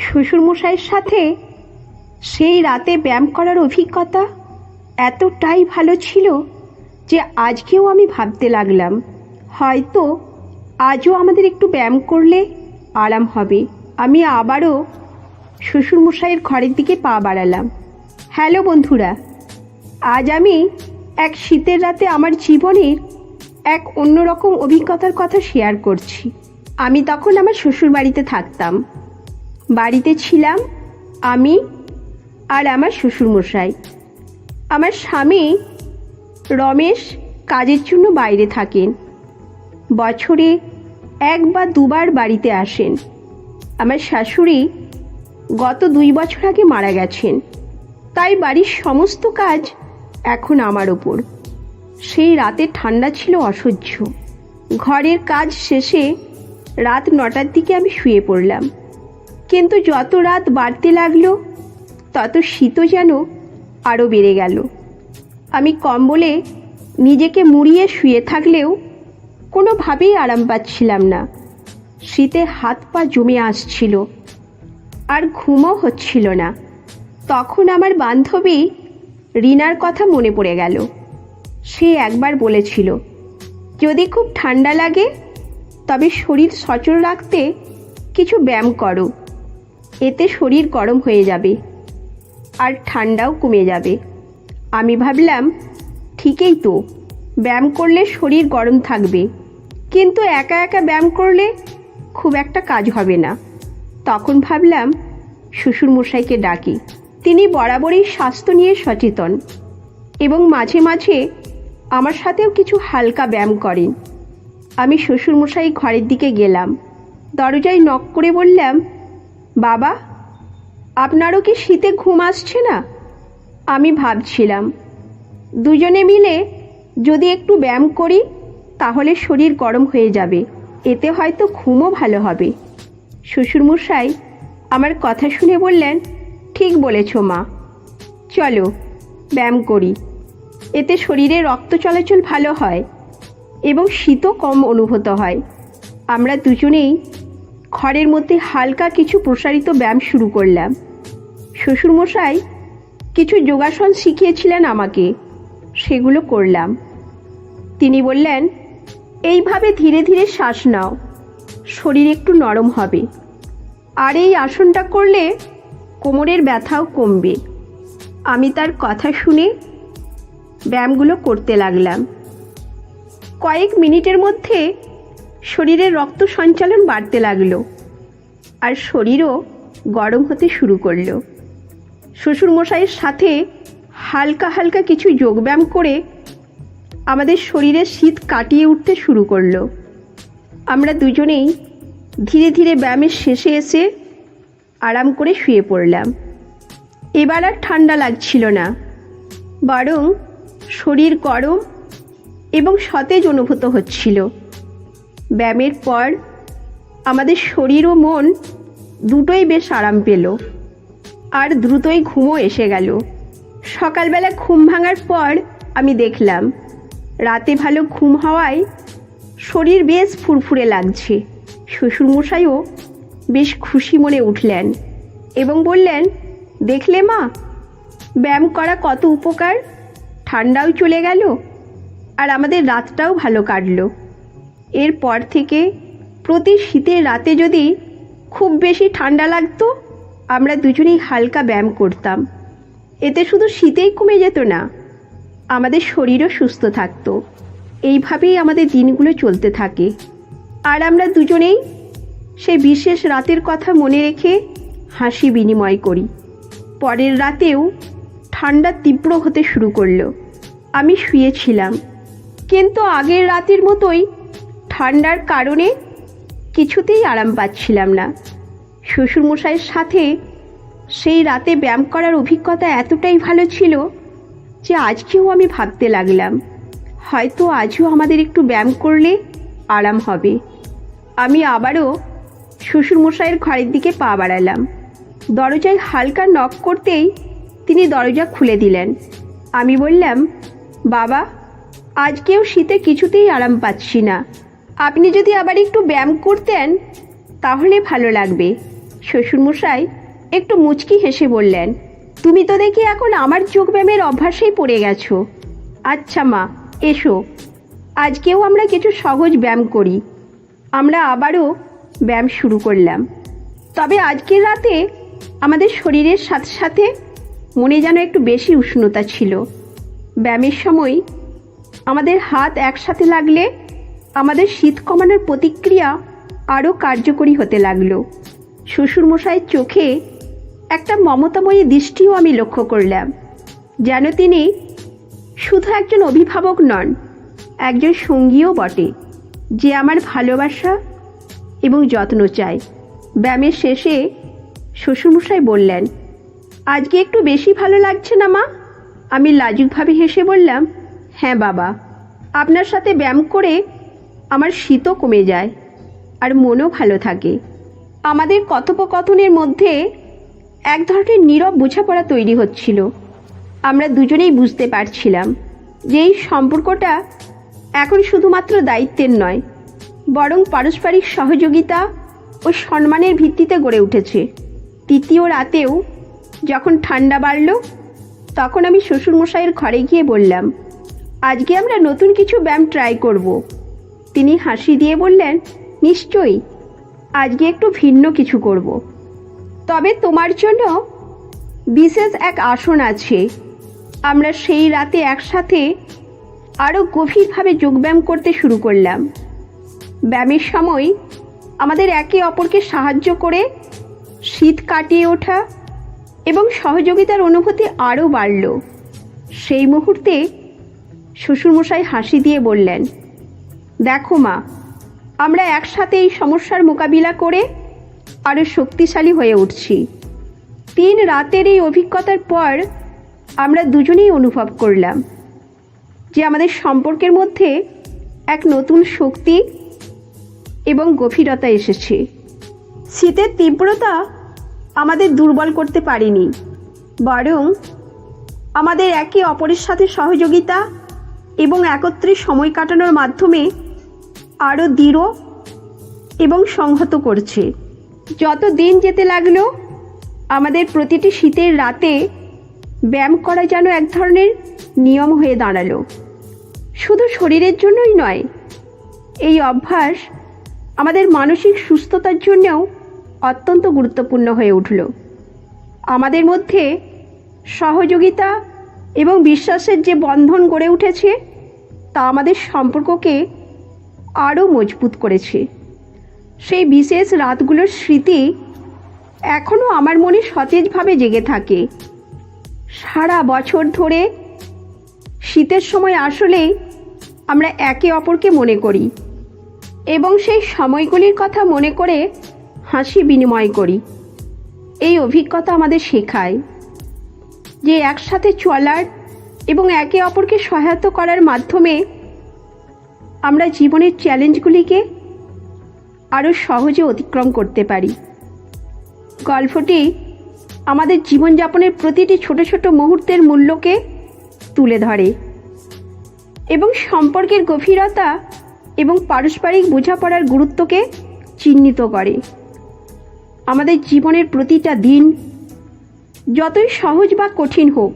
শ্বশুরমশাইয়ের সাথে সেই রাতে ব্যায়াম করার অভিজ্ঞতা এতটাই ভালো ছিল যে আজকেও আমি ভাবতে লাগলাম হয়তো আজও আমাদের একটু ব্যায়াম করলে আরাম হবে। আমি আবারও শ্বশুরমশাইয়ের ঘরের দিকে পা বাড়ালাম। হ্যালো বন্ধুরা, আজ আমি এক শীতের রাতে আমার জীবনের এক অন্যরকম অভিজ্ঞতার কথা শেয়ার করছি। আমি তখন আমার শ্বশুর বাড়িতে থাকতাম। বাড়িতে ছিলাম আমি আর আমার শ্বশুরমশাই। আমার স্বামী রমেশ কাজের জন্য বাইরে থাকেন। বছরে 1 বা 2 বার বাড়িতে আসেন। আমার শাশুড়ি গত 2 বছর আগে মারা গেছেন, তাই বাড়ির সমস্ত কাজ এখন আমার ওপর। সেই রাতে ঠান্ডা ছিল অসহ্য। ঘরের কাজ শেষে রাত 9টার দিকে আমি শুয়ে পড়লাম, কিন্তু যত রাত বাড়তে লাগলো তত শীতও যেন আরও বেড়ে গেল। আমি কম্বলে নিজেকে মুড়িয়ে শুয়ে থাকলেও কোনোভাবেই আরাম পাচ্ছিলাম না। শীতে হাত পা জমে আসছিল আর ঘুমও হচ্ছিল না। তখন আমার বান্ধবী রিনার কথা মনে পড়ে গেল। সে একবার বলেছিল, যদি খুব ঠান্ডা লাগে তবে শরীর সচল রাখতে কিছু ব্যায়াম করো, এতে শরীর গরম হয়ে যাবে আর ঠান্ডাও কমে যাবে। আমি ভাবলাম ঠিকই তো, ব্যায়াম করলে শরীর গরম থাকবে, কিন্তু একা একা ব্যায়াম করলে খুব একটা কাজ হবে না। তখন ভাবলাম শ্বশুরমশাইকে ডাকি। তিনি বরাবরই স্বাস্থ্য নিয়ে সচেতন এবং মাঝে মাঝে আমার সাথেও কিছু হালকা ব্যায়াম করেন। আমি শ্বশুরমশাই ঘরের দিকে গেলাম। দরজায় নক করে বললাম, বাবা, আপনারও কি শীতে ঘুম আসছে না? আমি ভাবছিলাম দুজনে মিলে যদি একটু ব্যায়াম করি তাহলে শরীর গরম হয়ে যাবে, এতে হয়তো ঘুমও ভালো হবে। শ্বশুরমশাই আমার কথা শুনে বললেন, ঠিক বলেছ মা, চলো ব্যায়াম করি, এতে শরীরে রক্ত চলাচল ভালো হয় এবং শীতও কম অনুভূত হয়। আমরা দুজনেই ঘরের মধ্যে হালকা কিছু প্রসারিত ব্যায়াম শুরু করলাম। শ্বশুরমশাই কিছু যোগাসন শিখিয়েছিলেন আমাকে, সেগুলো করলাম। তিনি বললেন, এইভাবে ধীরে ধীরে শ্বাস নাও, শরীর একটু নরম হবে, আর এই আসনটা করলে কোমরের ব্যথাও কমবে। আমি তার কথা শুনে ব্যায়ামগুলো করতে লাগলাম। কয়েক মিনিটের মধ্যে শরীরের রক্ত সঞ্চালন বাড়তে লাগলো আর শরীরও গরম হতে শুরু করলো। শ্বশুরমশাইয়ের সাথে হালকা হালকা কিছু যোগব্যায়াম করে আমাদের শরীরের শীত কাটিয়ে উঠতে শুরু করলো। আমরা দুজনেই ধীরে ধীরে ব্যায়ামের শেষে এসে আরাম করে শুয়ে পড়লাম। এবার আর ঠান্ডা লাগছিল না, বরং শরীর গরম এবং সতেজ অনুভূত হচ্ছিল। ব্যায়ামের পর আমাদের শরীর ও মন দুটোই বেশ আরাম পেল আর দ্রুতই ঘুমও এসে গেল। সকালবেলা ঘুম ভাঙার পর আমি দেখলাম রাতে ভালো ঘুম হওয়ায় শরীর বেশ ফুরফুরে লাগছে। শ্বশুরমশাইও বেশ খুশি মনে উঠলেন এবং বললেন, দেখলে মা, ব্যায়াম করা কত উপকার, ঠান্ডাও চলে গেল আর আমাদের রাতটাও ভালো কাটলো। এরপর থেকে প্রতি শীতের রাতে যদি খুব বেশি ঠান্ডা লাগতো আমরা দুজনেই হালকা ব্যায়াম করতাম। এতে শুধু শীতেই কমে যেত না, আমাদের শরীরও সুস্থ থাকতো। এইভাবেই আমাদের দিনগুলো চলতে থাকে আর আমরা দুজনেই সেই বিশেষ রাতের কথা মনে রেখে হাসি বিনিময় করি। পরের রাতেও ঠান্ডা তীব্র হতে শুরু করলো। আমি শুয়েছিলাম, কিন্তু আগের রাতের মতোই ঠান্ডার কারণে কিছুতেই আরাম পাচ্ছিলাম না। শ্বশুরমশাইয়ের সাথে সেই রাতে ব্যায়াম করার অভিজ্ঞতা এতটাই ভালো ছিল যে আজকেও আমি ভাবতে লাগলাম হয়তো আজও আমাদের একটু ব্যায়াম করলে আরাম হবে। আমি আবারও শ্বশুরমশাইয়ের ঘরের দিকে পা বাড়ালাম। দরজায় হালকা নক করতেই তিনি দরজা খুলে দিলেন। আমি বললাম, বাবা, আজকেও শীতে কিছুতেই আরাম পাচ্ছি না, আপনি যদি আবার একটু ব্যায়াম করতেন তাহলে ভালো লাগবে। শ্বশুরমশাই একটু মুচকি হেসে বললেন, তুমি তো দেখি এখন আমার যোগব্যায়ামের অভ্যাসেই পড়ে গেছো। আচ্ছা মা, এসো, আজকেও আমরা কিছু সহজ ব্যায়াম করি। আমরা আবারও ব্যায়াম শুরু করলাম। তবে আজকের রাতে আমাদের শরীরের সাথে সাথে মনে যেন একটু বেশি উষ্ণতা ছিল। ব্যায়ামের সময় আমাদের হাত একসাথে লাগলে আমাদের শীত কমানোর প্রতিক্রিয়া আরও কার্যকরী হতে লাগলো। শ্বশুরমশাইয়ের চোখে একটা মমতাময়ী দৃষ্টিও আমি লক্ষ্য করলাম, যেন তিনি শুধু একজন অভিভাবক নন, একজন সঙ্গীও বটে, যে আমার ভালোবাসা এবং যত্ন চায়। ব্যায়ামের শেষে শ্বশুরমশাই বললেন, আজকে একটু বেশি ভালো লাগছে না মা? আমি লাজুকভাবে হেসে বললাম, হ্যাঁ বাবা, আপনার সাথে ব্যায়াম করে আমার শীতও কমে যায় আর মনও ভালো থাকে। আমাদের কথোপকথনের মধ্যে এক ধরনের নীরব বোঝাপড়া তৈরি হচ্ছিল। আমরা দুজনেই বুঝতে পারছিলাম যে এই সম্পর্কটা এখন শুধুমাত্র দায়িত্বের নয়, বরং পারস্পরিক সহযোগিতা ও সম্মানের ভিত্তিতে গড়ে উঠেছে। তৃতীয় রাতেও যখন ঠান্ডা বাড়ল, তখন আমি শ্বশুরমশাইয়ের ঘরে গিয়ে বললাম, আজকে আমরা নতুন কিছু ব্যায়াম ট্রাই করব। তিনি হাসি দিয়ে বললেন, নিশ্চয়ই, আজকে একটু ভিন্ন কিছু করব। তবে তোমার জন্য বিশেষ এক আসন আছে। আমরা সেই রাতে একসাথে আরও গভীরভাবে যোগব্যায়াম করতে শুরু করলাম। ব্যায়ামের সময় আমাদের একে অপরকে সাহায্য করে শীত কাটিয়ে ওঠা এবং সহযোগিতার অনুভূতি আরও বাড়ল। সেই মুহূর্তে শ্বশুরমশাই হাসি দিয়ে বললেন, দেখো মা, আমরা একসাথে এই সমস্যার মোকাবিলা করে আরও শক্তিশালী হয়ে উঠছি। 3 রাতের এই অভিজ্ঞতার পর আমরা দুজনেই অনুভব করলাম যে আমাদের সম্পর্কের মধ্যে এক নতুন শক্তি এবং গভীরতা এসেছে। শীতের তীব্রতা আমাদের দুর্বল করতে পারেনি, বরং আমাদের একে অপরের সাথে সহযোগিতা এবং একত্রে সময় কাটানোর মাধ্যমে আরও দৃঢ় এবং সংহত করছে। যত দিন যেতে লাগলো, আমাদের প্রতিটি শীতের রাতে ব্যায়াম করা যেন এক ধরনের নিয়ম হয়ে দাঁড়ালো। শুধু শরীরের জন্যই নয়, এই অভ্যাস আমাদের মানসিক সুস্থতার জন্যও অত্যন্ত গুরুত্বপূর্ণ হয়ে উঠল। আমাদের মধ্যে সহযোগিতা এবং বিশ্বাসের যে বন্ধন গড়ে উঠেছে, তা আমাদের সম্পর্ককে আরও মজবুত করেছে। সেই বিশেষ রাতগুলোর স্মৃতি এখনও আমার মনে সতেজভাবে জেগে থাকে। সারা বছর ধরে শীতের সময় আসলেই আমরা একে অপরকে মনে করি এবং সেই সময়গুলির কথা মনে করে হাসি বিনিময় করি। এই অভিজ্ঞতা আমাদের শেখায় যে একসাথে চলার এবং একে অপরকে সহায়তা করার মাধ্যমে আমরা জীবনের চ্যালেঞ্জগুলিকে আরও সহজে অতিক্রম করতে পারি। গল্পটি আমাদের জীবনযাপনের প্রতিটি ছোট ছোট মুহূর্তের মূল্যকে তুলে ধরে এবং সম্পর্কের গভীরতা এবং পারস্পরিক বোঝাপড়ার গুরুত্বকে চিহ্নিত করে। আমাদের জীবনের প্রতিটা দিন যতই সহজ বা কঠিন হোক,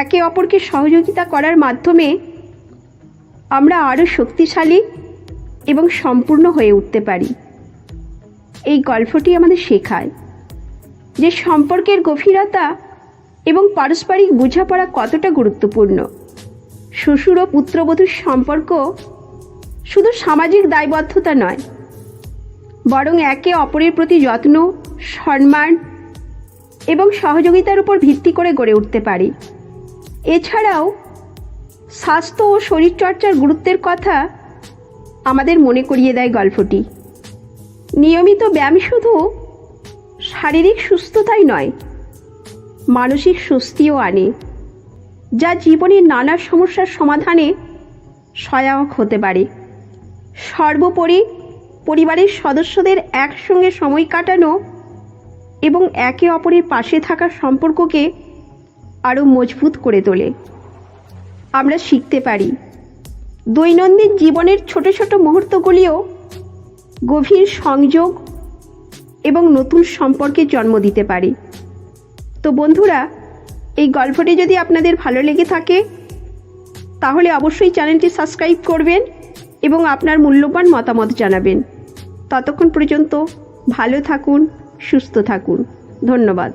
একে অপরকে সহযোগিতা করার মাধ্যমে আমরা আরও শক্তিশালী এবং সম্পূর্ণ হয়ে উঠতে পারি। এই গল্পটি আমাদের শেখায় যে সম্পর্কের গভীরতা এবং পারস্পরিক বোঝাপড়া কতটা গুরুত্বপূর্ণ। শ্বশুর ও পুত্রবধূর সম্পর্ক শুধু সামাজিক দায়বদ্ধতা নয়, বরং একে অপরের প্রতি যত্ন, সম্মান এবং সহযোগিতার উপর ভিত্তি করে গড়ে উঠতে পারে। এছাড়াও স্বাস্থ্য ও শরীরচর্চার গুরুত্বের কথা আমাদের মনে করিয়ে দেয় গল্পটি। নিয়মিত ব্যায়াম শুধু শারীরিক সুস্থতাই নয়, মানসিক স্বস্তিও আনে, যা জীবনের নানা সমস্যার সমাধানে সহায়ক হতে পারে। সর্বোপরি পরিবারের সদস্যদের একসঙ্গে সময় কাটানো এবং একে অপরের পাশে থাকার সম্পর্ককে আরও মজবুত করে তোলে। আমরা শিখতে পারি দৈনন্দিন জীবনের ছোট ছোট মুহূর্তগুলিও গভীর সংযোগ এবং নতুন সম্পর্কের জন্ম দিতে পারে। তো বন্ধুরা, এই গল্পটি যদি আপনাদের ভালো লেগে থাকে তাহলে অবশ্যই চ্যানেলটি সাবস্ক্রাইব করবেন এবং আপনার মূল্যবান মতামত জানাবেন। ততক্ষণ পর্যন্ত ভালো থাকুন, সুস্থ থাকুন। ধন্যবাদ।